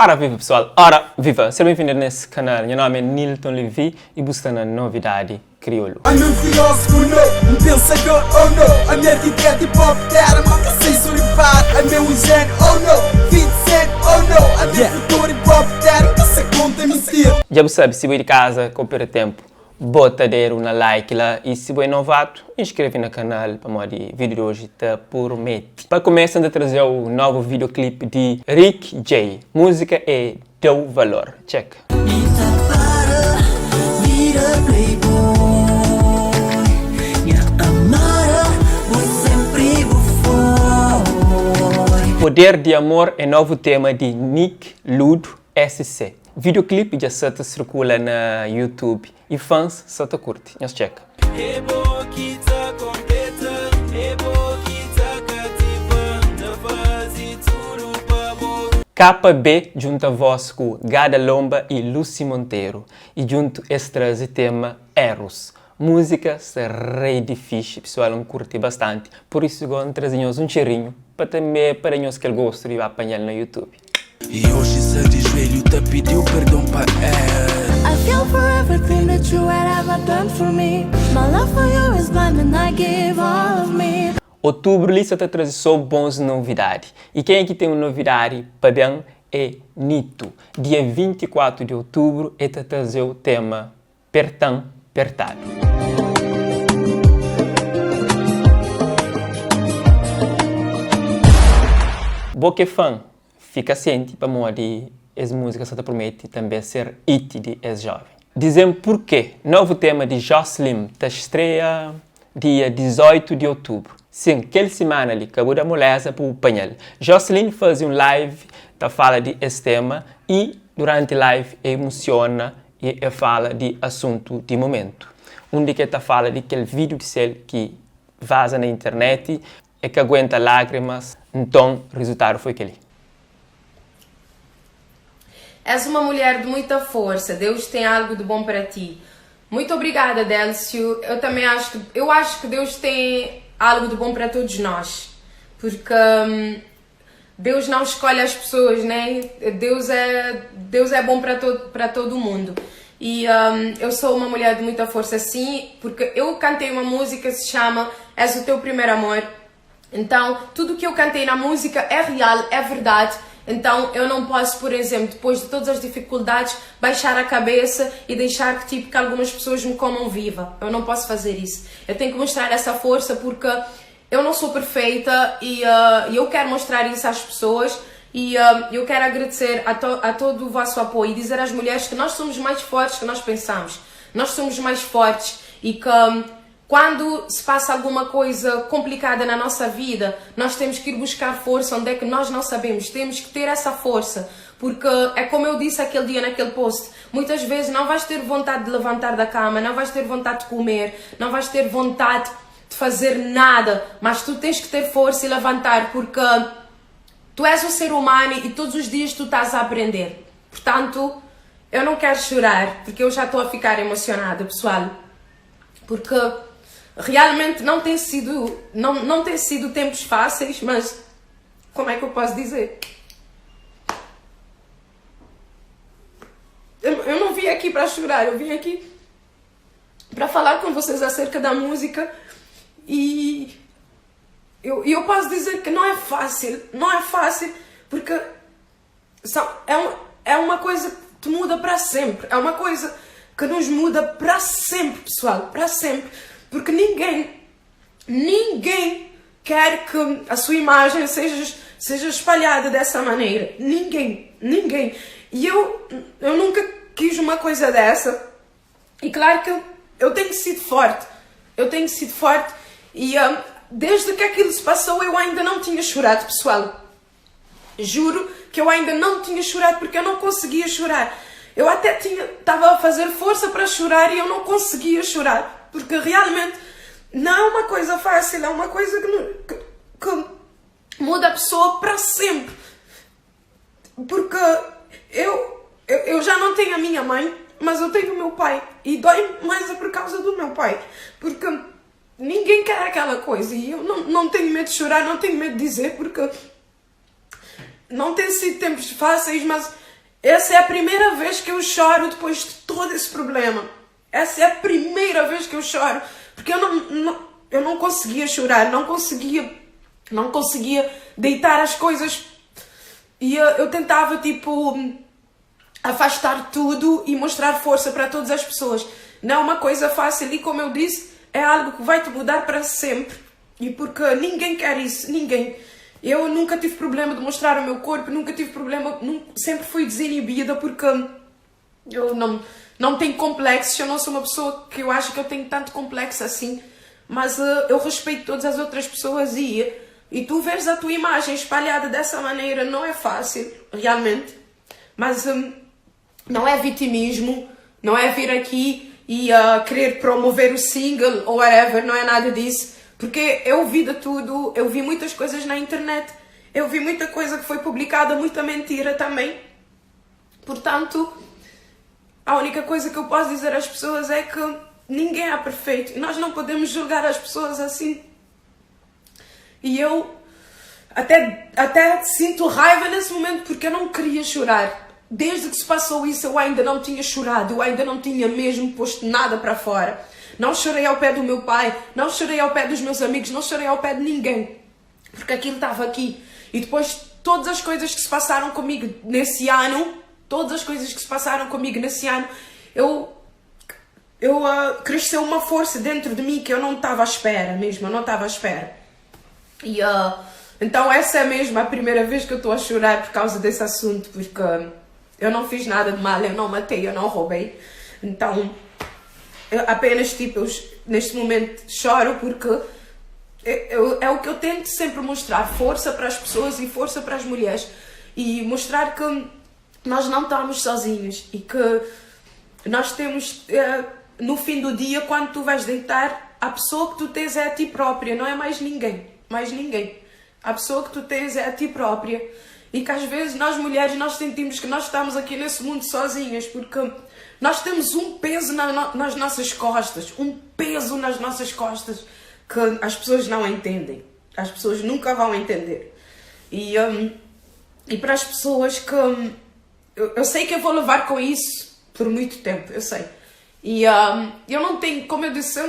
Ora viva pessoal, ora viva, sejam bem-vindos nesse canal. Meu nome é Nilton Levi e busca na novidade crioulo. I'm um filósofo, não, pensador, oh não. A minha ideia de pop terra, malta sem surfar. A meu ingênuo, oh não, 20 cent, oh não. A minha futuro em pop terra, que se conta mentira. Já você sabe, se vai de casa, coopera tempo, bota dedo na like lá e se vai novato, inscreve no canal para o vídeo de hoje te promete. Para começar a trazer o novo videoclipe de Rick J. Música é Teu Valor. Check. Poder de Amor é novo tema de Nick Ludo SC. Videoclipe já se circula na YouTube e fãs só te curte. Nós check. KB junta voz com Gada Lomba e Lucy Monteiro e junto extras o tema Eros. Música é rei difícil, pessoal não curte bastante, por isso vou trazer um cheirinho para também para nós que ele gosta de apanhar no YouTube. E hoje se de joelho te pediu perdão para ela. I feel for everything that you had ever done for me. My love for you is blind and I give all of me. Outubro, Lisa te traz só bons novidades. E quem aqui tem uma novidade para bem é Nito. Dia 24 de outubro, é te trazer o tema Pertão Pertado. Boa fã, fica ciente para modo essa música só te promete também ser hit de ex-jovem. Dizemos porquê. Novo tema de Jocelyn te estreia dia 18 de outubro. Sim, aquela semana ali, acabou da moleza para o painel. Jocelyn faz um live, tá fala de esse tema e durante a live emociona e fala de assunto de momento. Um de que tá fala de aquele vídeo de céu que vaza na internet e que aguenta lágrimas, então o resultado foi aquele. És uma mulher de muita força, Deus tem algo de bom para ti. Muito obrigada, Délcio. Eu acho que Deus tem algo de bom para todos nós. Porque Deus não escolhe as pessoas, né? Deus é bom para todo mundo. E eu sou uma mulher de muita força, sim, porque eu cantei uma música que se chama És o Teu Primeiro Amor. Então, tudo que eu cantei na música é real, é verdade. Então, eu não posso, por exemplo, depois de todas as dificuldades, baixar a cabeça e deixar que algumas pessoas me comam viva. Eu não posso fazer isso. Eu tenho que mostrar essa força porque eu não sou perfeita e eu quero mostrar isso às pessoas. E eu quero agradecer a todo o vosso apoio e dizer às mulheres que nós somos mais fortes que nós pensamos. Nós somos mais fortes e que quando se passa alguma coisa complicada na nossa vida, nós temos que ir buscar força onde é que nós não sabemos. Temos que ter essa força, porque é como eu disse aquele dia naquele post, muitas vezes não vais ter vontade de levantar da cama, não vais ter vontade de comer, não vais ter vontade de fazer nada, mas tu tens que ter força e levantar, porque tu és um ser humano e todos os dias tu estás a aprender. Portanto, eu não quero chorar, porque eu já estou a ficar emocionada, pessoal, porque realmente não tem sido tempos fáceis, mas como é que eu posso dizer? Eu não vim aqui para chorar, eu vim aqui para falar com vocês acerca da música e eu posso dizer que não é fácil, porque é uma coisa que te muda para sempre, é uma coisa que nos muda para sempre, pessoal, para sempre. Porque ninguém quer que a sua imagem seja espalhada dessa maneira. Ninguém. E eu nunca quis uma coisa dessa. E claro que eu tenho sido forte. E desde que aquilo se passou eu ainda não tinha chorado, pessoal. Juro que eu ainda não tinha chorado porque eu não conseguia chorar. Eu até estava a fazer força para chorar e eu não conseguia chorar. Porque realmente não é uma coisa fácil, é uma coisa que muda a pessoa para sempre. Porque eu já não tenho a minha mãe, mas eu tenho o meu pai. E dói mais por causa do meu pai. Porque ninguém quer aquela coisa. E eu não tenho medo de chorar, não tenho medo de dizer, porque não tem sido tempos fáceis, mas essa é a primeira vez que eu choro depois de todo esse problema. Essa é a primeira vez que eu choro, porque eu não conseguia chorar, não conseguia deitar as coisas, e eu tentava, tipo, afastar tudo e mostrar força para todas as pessoas. Não é uma coisa fácil e, como eu disse, é algo que vai te mudar para sempre. E porque ninguém quer isso, ninguém. Eu nunca tive problema de mostrar o meu corpo, nunca tive problema, sempre fui desinibida porque eu não tenho complexos. Eu não sou uma pessoa que eu acho que eu tenho tanto complexo assim, mas eu respeito todas as outras pessoas e tu vês a tua imagem espalhada dessa maneira não é fácil, realmente. Mas não é vitimismo, não é vir aqui e querer promover o single ou whatever, não é nada disso. Porque eu vi de tudo, eu vi muitas coisas na internet, eu vi muita coisa que foi publicada, muita mentira também. Portanto, a única coisa que eu posso dizer às pessoas é que ninguém é perfeito. Nós não podemos julgar as pessoas assim. E eu até sinto raiva nesse momento porque eu não queria chorar. Desde que se passou isso eu ainda não tinha chorado, eu ainda não tinha mesmo posto nada para fora. Não chorei ao pé do meu pai, não chorei ao pé dos meus amigos, não chorei ao pé de ninguém. Porque aquilo estava aqui. E depois todas as coisas que se passaram comigo nesse ano, cresceu uma força dentro de mim que eu não estava à espera mesmo, eu não estava à espera. E então essa é mesmo a primeira vez que eu estou a chorar por causa desse assunto, porque eu não fiz nada de mal, eu não matei, eu não roubei. Então, eu apenas, tipo, neste momento choro porque é o que eu tento sempre mostrar, força para as pessoas e força para as mulheres. E mostrar que nós não estamos sozinhos e que nós temos, no fim do dia, quando tu vais deitar, a pessoa que tu tens é a ti própria, não é mais ninguém. A pessoa que tu tens é a ti própria. E que às vezes nós mulheres nós sentimos que nós estamos aqui nesse mundo sozinhas porque nós temos um peso nas nossas costas, que as pessoas não entendem. As pessoas nunca vão entender. E para as pessoas que... Eu sei que eu vou levar com isso por muito tempo, eu sei. E eu não tenho, como eu disse,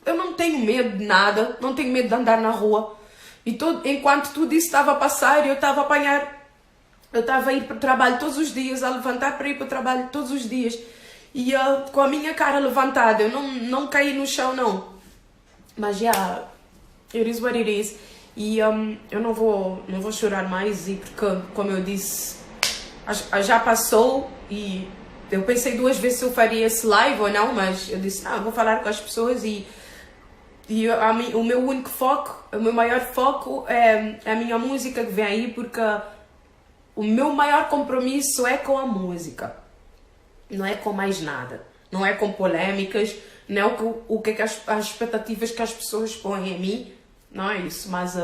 eu não tenho medo de nada, não tenho medo de andar na rua. E enquanto tudo isso estava a passar, eu estava a ir para o trabalho todos os dias, a levantar para ir para o trabalho todos os dias. E com a minha cara levantada, eu não caí no chão, não. Mas it is what it is. E eu não vou chorar mais, e porque, como eu disse, já passou. E eu pensei 2 vezes se eu faria esse live ou não, mas eu disse, vou falar com as pessoas e o meu único foco, o meu maior foco é a minha música que vem aí, porque o meu maior compromisso é com a música, não é com mais nada, não é com polêmicas, não é o que é que as expectativas que as pessoas põem em mim, não é isso, mas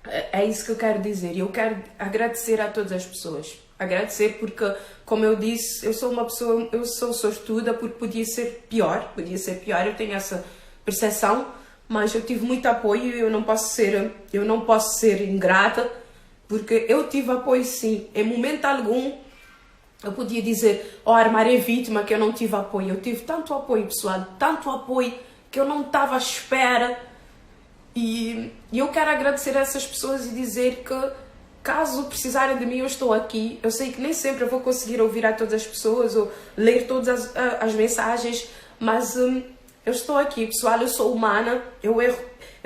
é isso que eu quero dizer. E eu quero agradecer a todas as pessoas, agradecer porque, como eu disse, eu sou sortuda porque podia ser pior, eu tenho essa percepção, mas eu tive muito apoio e eu não posso ser ingrata, porque eu tive apoio sim. Em momento algum eu podia dizer, Armar é vítima, que eu não tive apoio. Eu tive tanto apoio, pessoal, tanto apoio que eu não estava à espera. E eu quero agradecer a essas pessoas e dizer que, caso precisarem de mim, eu estou aqui. Eu sei que nem sempre eu vou conseguir ouvir a todas as pessoas ou ler todas as mensagens, mas eu estou aqui, pessoal. Eu sou humana, eu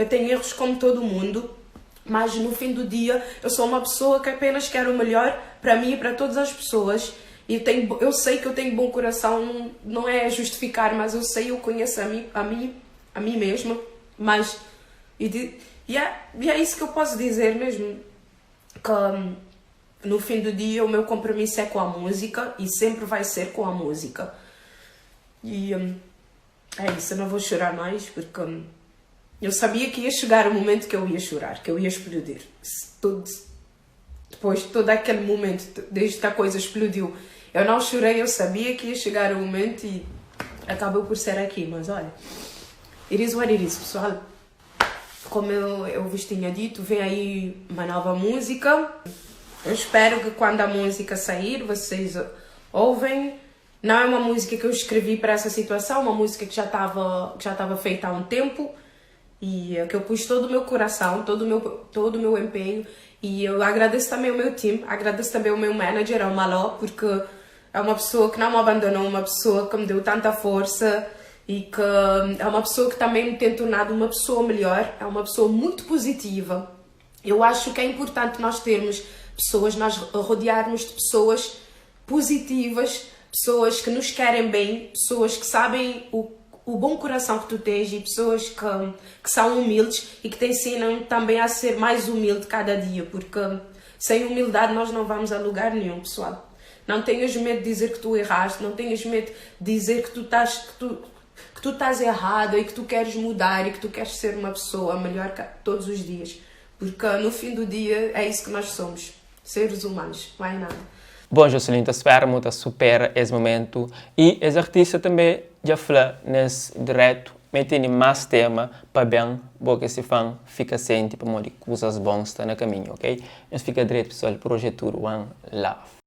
tenho erros como todo mundo, mas no fim do dia eu sou uma pessoa que apenas quer o melhor para mim e para todas as pessoas. E eu sei que eu tenho bom coração, não é justificar, mas eu conheço a mim mesma. Mas é isso que eu posso dizer mesmo, que no fim do dia o meu compromisso é com a música e sempre vai ser com a música. E é isso, eu não vou chorar mais porque eu sabia que ia chegar o momento que eu ia chorar, que eu ia explodir. Depois de todo aquele momento, desde que a coisa explodiu, eu não chorei, eu sabia que ia chegar o momento e acabou por ser aqui. Mas olha, it is what it is, pessoal. Como eu vos tinha dito, vem aí uma nova música. Eu espero que quando a música sair, vocês ouvem. Não é uma música que eu escrevi para essa situação, uma música que já estava feita há um tempo e que eu pus todo o meu coração, todo o meu empenho. E eu agradeço também o meu time, agradeço também o meu manager, o Maló, porque é uma pessoa que não me abandonou, uma pessoa que me deu tanta força e que é uma pessoa que também me tem tornado uma pessoa melhor, é uma pessoa muito positiva. Eu acho que é importante nós termos pessoas, nós rodearmos de pessoas positivas, pessoas que nos querem bem, pessoas que sabem o bom coração que tu tens e pessoas que são humildes e que te ensinam também a ser mais humilde cada dia, porque sem humildade nós não vamos a lugar nenhum, pessoal. Não tenhas medo de dizer que tu erraste, não tenhas medo de dizer que tu estás errado e que tu queres mudar e que tu queres ser uma pessoa melhor todos os dias, porque no fim do dia é isso que nós somos, seres humanos, não é nada. Bom, Jocelyn, espero muito supera esse momento e esse artista também já falou nesse direto, metendo mais tema para bem, porque esse fã fica sempre para morir coisas boas está no caminho, ok? Mas fica direito, pessoal, projeto One Love.